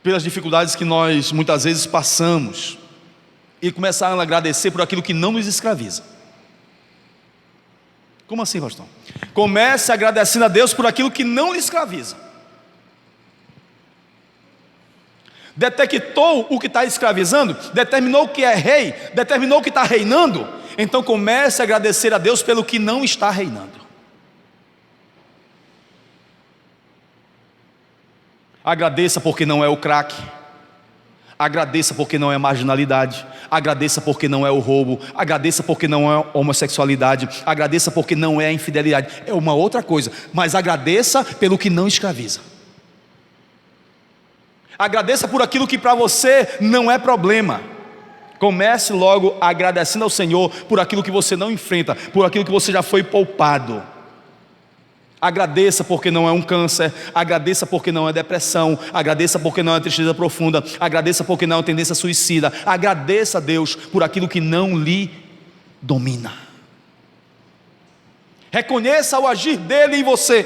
pelas dificuldades que nós muitas vezes passamos, e começar a agradecer por aquilo que não nos escraviza. Como assim, pastor? Comece agradecendo a Deus por aquilo que não lhe escraviza. Detectou o que está escravizando, determinou o que é rei, determinou o que está reinando, então comece a agradecer a Deus pelo que não está reinando. Agradeça porque não é o crack, agradeça porque não é marginalidade, agradeça porque não é o roubo, agradeça porque não é a homossexualidade, agradeça porque não é a infidelidade, é uma outra coisa, mas agradeça pelo que não escraviza. Agradeça por aquilo que para você não é problema. Comece logo agradecendo ao Senhor por aquilo que você não enfrenta, por aquilo que você já foi poupado. Agradeça porque não é um câncer, agradeça porque não é depressão, agradeça porque não é tristeza profunda, agradeça porque não é uma tendência suicida. Agradeça a Deus por aquilo que não lhe domina. Reconheça o agir dele em você,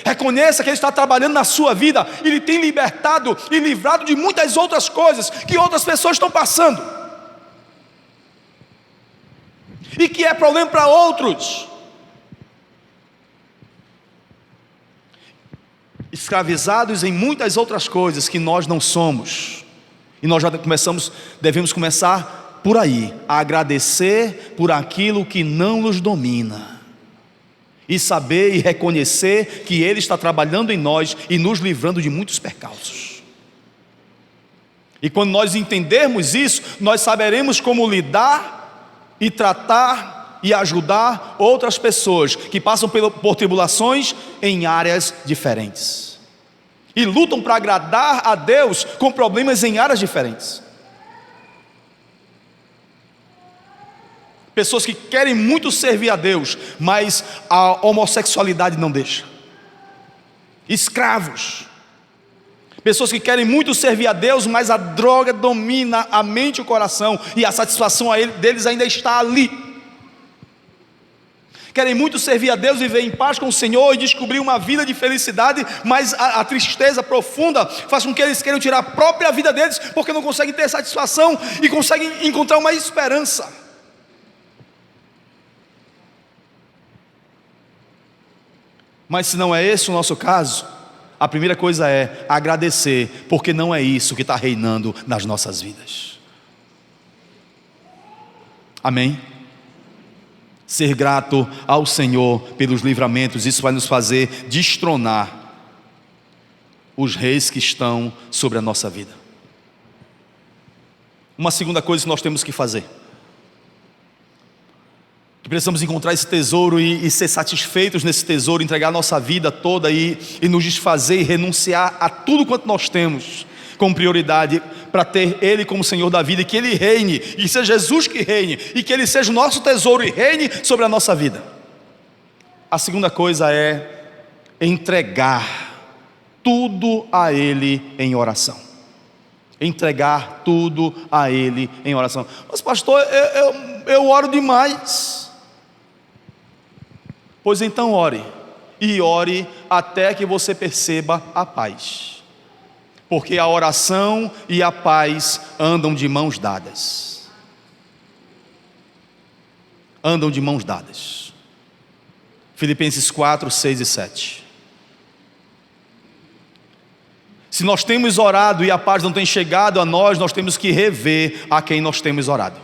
reconheça que ele está trabalhando na sua vida, ele tem libertado e livrado de muitas outras coisas que outras pessoas estão passando, e que é problema para outros. Escravizados em muitas outras coisas que nós não somos, e nós já devemos começar por aí, a agradecer por aquilo que não nos domina, e saber e reconhecer que Ele está trabalhando em nós e nos livrando de muitos percalços. E quando nós entendermos isso, nós saberemos como lidar e tratar e ajudar outras pessoas que passam por tribulações em áreas diferentes e lutam para agradar a Deus com problemas em áreas diferentes. Pessoas que querem muito servir a Deus, mas a homossexualidade não deixa. Escravos. Pessoas que querem muito servir a Deus, mas a droga domina a mente e o coração, e a satisfação deles ainda está ali. querem muito servir a Deus, viver em paz com o Senhor e descobrir uma vida de felicidade, mas a tristeza profunda faz com que eles queiram tirar a própria vida deles, porque não conseguem ter satisfação e conseguem encontrar uma esperança. Mas se não é esse o nosso caso, a primeira coisa é agradecer, porque não é isso que está reinando nas nossas vidas. Amém? Ser grato ao Senhor pelos livramentos, isso vai nos fazer destronar os reis que estão sobre a nossa vida. Uma segunda coisa que nós temos que fazer, que precisamos encontrar esse tesouro e ser satisfeitos nesse tesouro, entregar a nossa vida toda e nos desfazer e renunciar a tudo quanto nós temos como prioridade para ter Ele como Senhor da vida, e que Ele reine, e seja Jesus que reine, e que Ele seja o nosso tesouro e reine sobre a nossa vida. A segunda coisa é entregar tudo a Ele em oração. Entregar tudo a Ele em oração. Mas pastor, eu oro demais. Pois então ore, e ore até que você perceba a paz, porque a oração e a paz andam de mãos dadas. Andam de mãos dadas. Filipenses 4, 6 e 7. Se nós temos orado e a paz não tem chegado a nós, nós temos que rever a quem nós temos orado.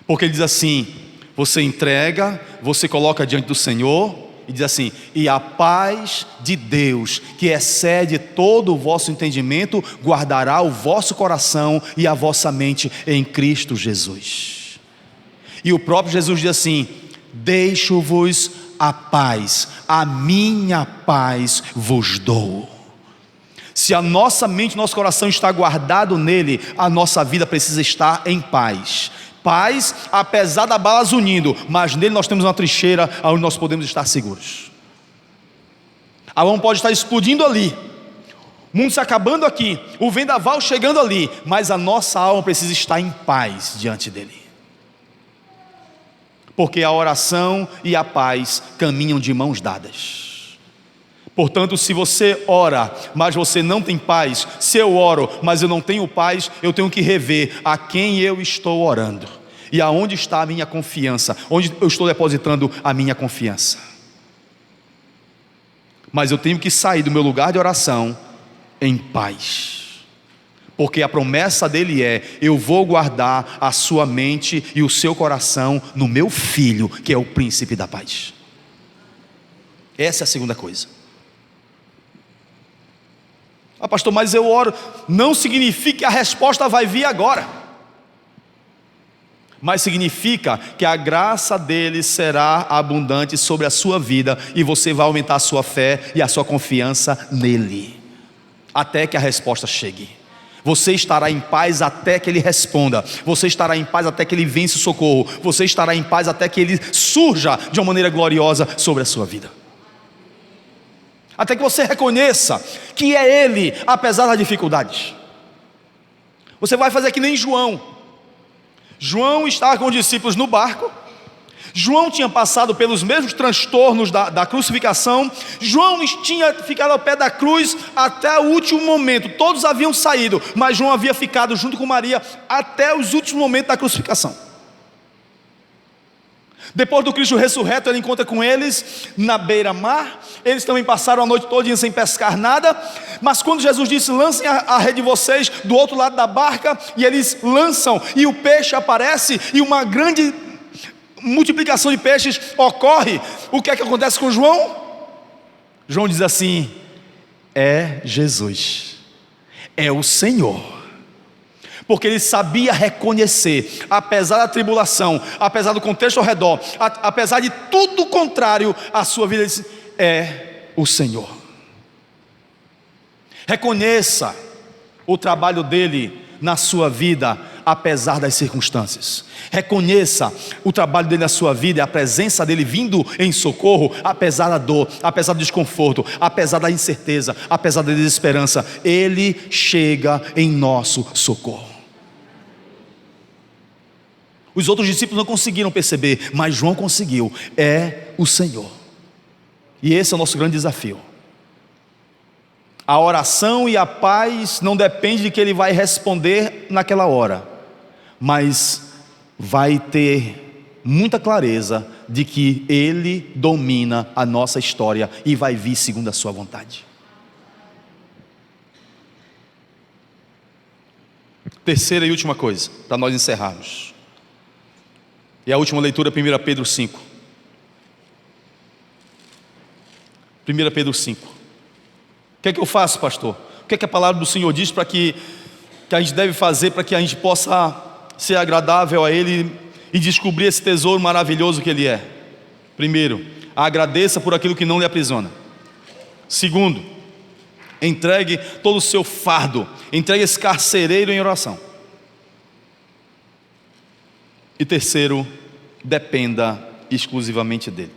Porque ele diz assim: você entrega, você coloca diante do Senhor, e diz assim: e a paz de Deus, que excede todo o vosso entendimento, guardará o vosso coração e a vossa mente em Cristo Jesus. E o próprio Jesus diz assim: deixo-vos a paz, a minha paz vos dou. Se a nossa mente, nosso coração está guardado nele, a nossa vida precisa estar em paz. Paz, apesar da balas unindo, mas nele nós temos uma trincheira onde nós podemos estar seguros. A alma pode estar explodindo ali, o mundo se acabando aqui, o vendaval chegando ali, mas a nossa alma precisa estar em paz diante dele, porque a oração e a paz caminham de mãos dadas. Portanto, se você ora, mas você não tem paz, se eu oro, mas eu não tenho paz, eu tenho que rever a quem eu estou orando, e aonde está a minha confiança, onde eu estou depositando a minha confiança. Mas eu tenho que sair do meu lugar de oração em paz, porque a promessa dele é: eu vou guardar a sua mente e o seu coração no meu Filho, que é o príncipe da paz. Essa é a segunda coisa. Ah, pastor, mas eu oro. Não significa que a resposta vai vir agora, mas significa que a graça dele será abundante sobre a sua vida, e você vai aumentar a sua fé e a sua confiança nele, até que a resposta chegue. Você estará em paz até que ele responda. Você estará em paz até que ele vença o socorro. Você estará em paz até que ele surja de uma maneira gloriosa sobre a sua vida, até que você reconheça que é Ele, apesar das dificuldades. Você vai fazer que nem João. João estava com os discípulos no barco. João tinha passado pelos mesmos transtornos da crucificação. João tinha ficado ao pé da cruz até o último momento. Todos haviam saído, mas João havia ficado junto com Maria até os últimos momentos da crucificação. Depois do Cristo ressurreto, ele encontra com eles na beira-mar. Eles também passaram a noite toda sem pescar nada. Mas quando Jesus disse: lancem a rede de vocês do outro lado da barca, e eles lançam, e o peixe aparece, e uma grande multiplicação de peixes ocorre. O que é que acontece com João? João diz assim: é Jesus, é o Senhor. Porque ele sabia reconhecer, apesar da tribulação, apesar do contexto ao redor, apesar de tudo contrário à sua vida, ele disse: é o Senhor. Reconheça o trabalho dele na sua vida, apesar das circunstâncias. Reconheça o trabalho dele na sua vida, a presença dele vindo em socorro, apesar da dor, apesar do desconforto, apesar da incerteza, apesar da desesperança. Ele chega em nosso socorro. Os outros discípulos não conseguiram perceber, mas João conseguiu. É o Senhor. E esse é o nosso grande desafio. A oração e a paz não depende de que ele vai responder naquela hora, mas vai ter muita clareza de que ele domina a nossa história e vai vir segundo a sua vontade. Terceira e última coisa, para nós encerrarmos. E a última leitura, 1 Pedro 5. 1 Pedro 5. O que é que eu faço, pastor? O que é que a palavra do Senhor diz para que a gente deve fazer para que a gente possa ser agradável a Ele e descobrir esse tesouro maravilhoso que Ele é? Primeiro, agradeça por aquilo que não lhe aprisiona. Segundo, entregue todo o seu fardo, entregue esse carcereiro em oração. E terceiro, dependa exclusivamente dele.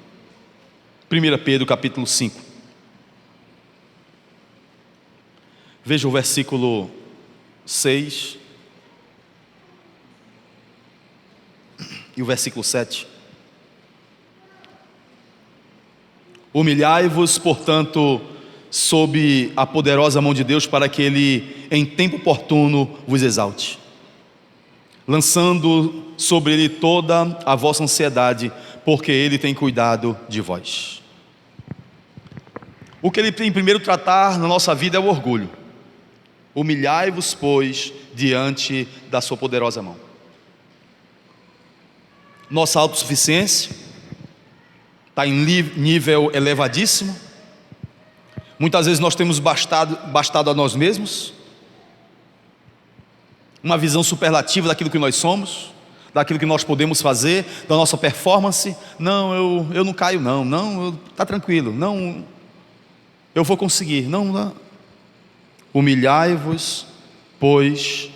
1 Pedro capítulo 5. Veja o versículo 6 e o versículo 7. Humilhai-vos, portanto, sob a poderosa mão de Deus, para que Ele em tempo oportuno vos exalte, lançando sobre Ele toda a vossa ansiedade, porque Ele tem cuidado de vós. O que Ele tem primeiro tratar na nossa vida é o orgulho. Humilhai-vos, pois, diante da sua poderosa mão. Nossa autossuficiência está em nível elevadíssimo. Muitas vezes nós temos bastado a nós mesmos, uma visão superlativa daquilo que nós somos, daquilo que nós podemos fazer, da nossa performance. Não, eu não caio não, está tranquilo, não, eu vou conseguir, não. Humilhai-vos, pois,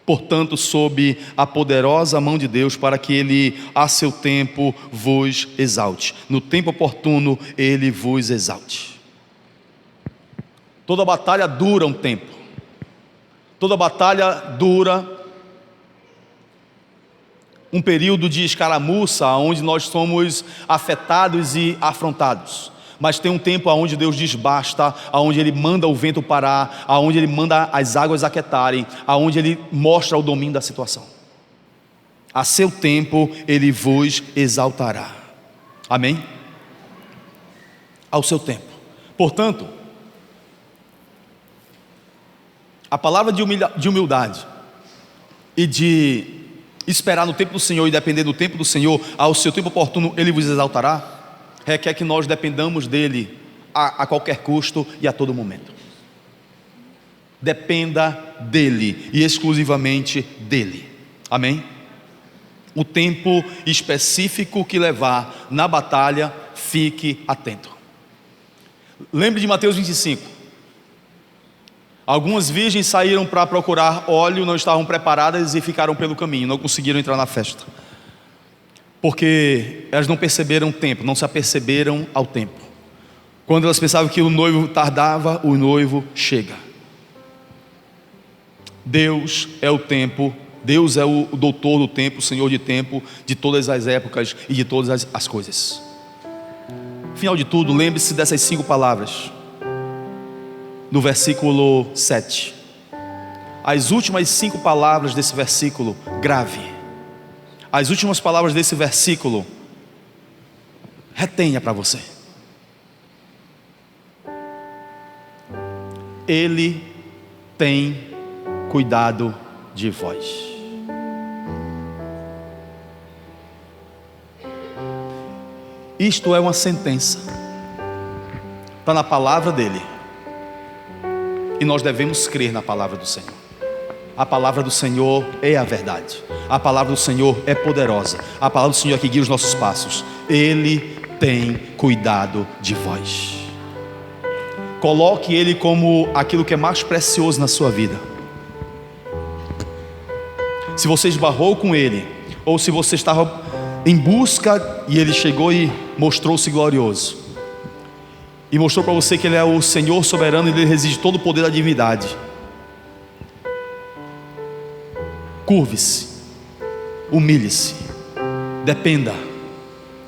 portanto, sob a poderosa mão de Deus, para que Ele a seu tempo vos exalte. No tempo oportuno Ele vos exalte. Toda batalha dura um tempo. Toda batalha dura um período de escaramuça, onde nós somos afetados e afrontados. Mas tem um tempo onde Deus diz basta, onde Ele manda o vento parar, onde Ele manda as águas aquietarem, onde Ele mostra o domínio da situação. A seu tempo Ele vos exaltará. Amém? Ao seu tempo. Portanto, a palavra de humildade e de esperar no tempo do Senhor e depender do tempo do Senhor, ao seu tempo oportuno Ele vos exaltará, requer que nós dependamos dEle a qualquer custo e a todo momento. Dependa dEle e exclusivamente dEle. Amém? O tempo específico que levar na batalha, fique atento. Lembre de Mateus 25. Algumas virgens saíram para procurar óleo, não estavam preparadas e ficaram pelo caminho, não conseguiram entrar na festa, porque elas não perceberam o tempo, não se aperceberam ao tempo. Quando elas pensavam que o noivo tardava, o noivo chega. Deus é o tempo, Deus é o doutor do tempo, o Senhor de tempo, de todas as épocas e de todas as coisas. Final de tudo, lembre-se dessas 5 palavras no versículo 7. As últimas 5 palavras desse versículo, grave. As últimas palavras desse versículo, retenha para você. Ele tem cuidado de vós. Isto é uma sentença, está na palavra dele, e nós devemos crer na palavra do Senhor. A palavra do Senhor é a verdade, a palavra do Senhor é poderosa, a palavra do Senhor é que guia os nossos passos. Ele tem cuidado de vós. Coloque Ele como aquilo que é mais precioso na sua vida. Se você esbarrou com Ele, ou se você estava em busca e Ele chegou e mostrou-se glorioso, e mostrou para você que Ele é o Senhor soberano e Ele reside todo o poder da divindade, curve-se humilhe-se, dependa,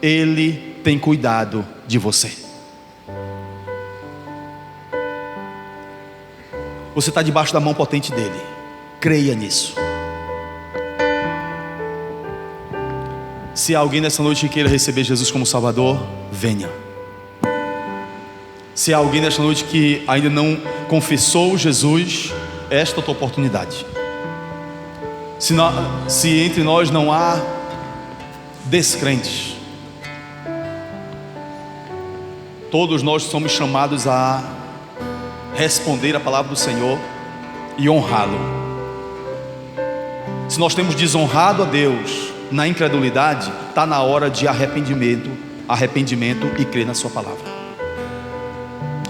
Ele tem cuidado de você. Você está debaixo da mão potente dEle, creia nisso. Se há alguém nessa noite que queira receber Jesus como Salvador, venha. Se há alguém nesta noite que ainda não confessou Jesus, esta é a tua oportunidade. Se entre nós não há descrentes, todos nós somos chamados a responder a palavra do Senhor e honrá-lo. Se nós temos desonrado a Deus na incredulidade, está na hora de arrependimento e crer na sua palavra.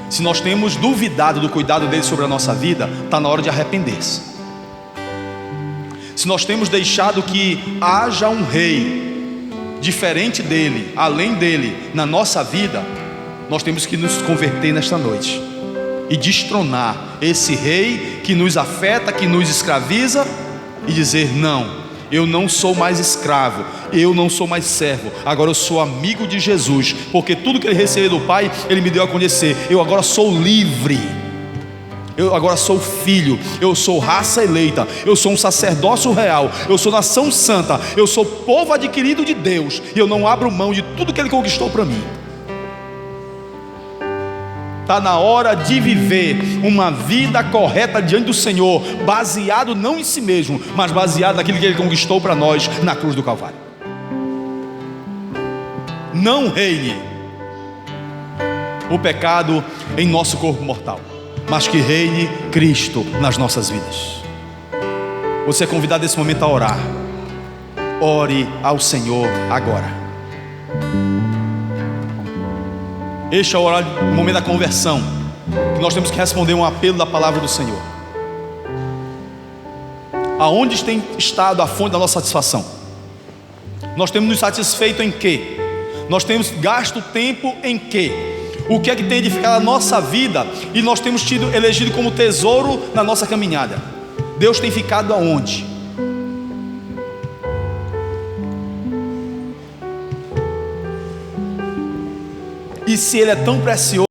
Se nós temos duvidado do cuidado dele sobre a nossa vida, está na hora de arrepender-se. Se nós temos deixado que haja um rei diferente dele, além dele, na nossa vida, nós temos que nos converter nesta noite e destronar esse rei que nos afeta, que nos escraviza, e dizer: não, eu não sou mais escravo, eu não sou mais servo, agora eu sou amigo de Jesus, porque tudo que ele recebeu do Pai, ele me deu a conhecer. Eu agora sou livre, eu agora sou filho, eu sou raça eleita, eu sou um sacerdócio real, eu sou nação santa, eu sou povo adquirido de Deus, e eu não abro mão de tudo que ele conquistou para mim. Está na hora de viver uma vida correta diante do Senhor, baseado não em si mesmo, mas baseado naquilo que Ele conquistou para nós na cruz do Calvário. Não reine o pecado em nosso corpo mortal, mas que reine Cristo nas nossas vidas. Você é convidado nesse momento a orar. Ore ao Senhor agora. Este é o momento da conversão, que nós temos que responder um apelo da palavra do Senhor. Aonde tem estado a fonte da nossa satisfação? Nós temos nos satisfeito em quê? Nós temos gasto tempo em quê? O que é que tem edificado a nossa vida e nós temos tido elegido como tesouro na nossa caminhada? Deus tem ficado aonde? E se Ele é tão precioso,